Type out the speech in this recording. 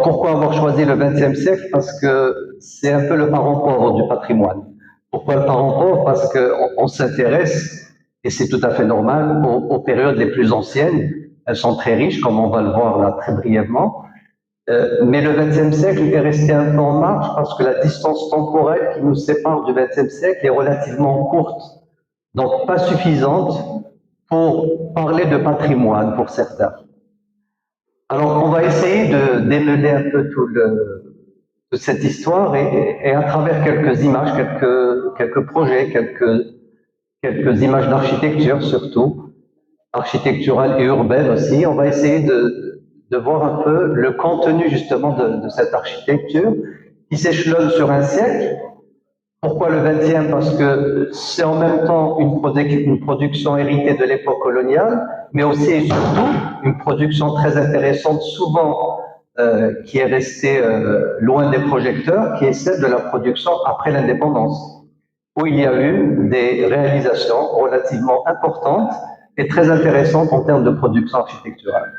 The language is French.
pourquoi avoir choisi le XXe siècle? Parce que c'est un peu le parent pauvre du patrimoine. Pourquoi le parent pauvre? Parce qu'on s'intéresse, et c'est tout à fait normal, aux périodes les plus anciennes. Elles sont très riches, comme on va le voir là très brièvement. Mais le XXe siècle est resté un peu en marge parce que la distance temporelle qui nous sépare du XXe siècle est relativement courte, donc pas suffisante pour parler de patrimoine pour certains. Alors, on va essayer de démêler un peu toute cette histoire et à travers quelques images, quelques projets, quelques images d'architecture surtout, architecturale et urbaine aussi, on va essayer de voir un peu le contenu justement de cette architecture qui s'échelonne sur un siècle. Pourquoi le XXe? Parce que c'est en même temps une production héritée de l'époque coloniale, mais aussi et surtout une production très intéressante, souvent qui est restée loin des projecteurs, qui est celle de la production après l'indépendance, où il y a eu des réalisations relativement importantes et très intéressantes en termes de production architecturale.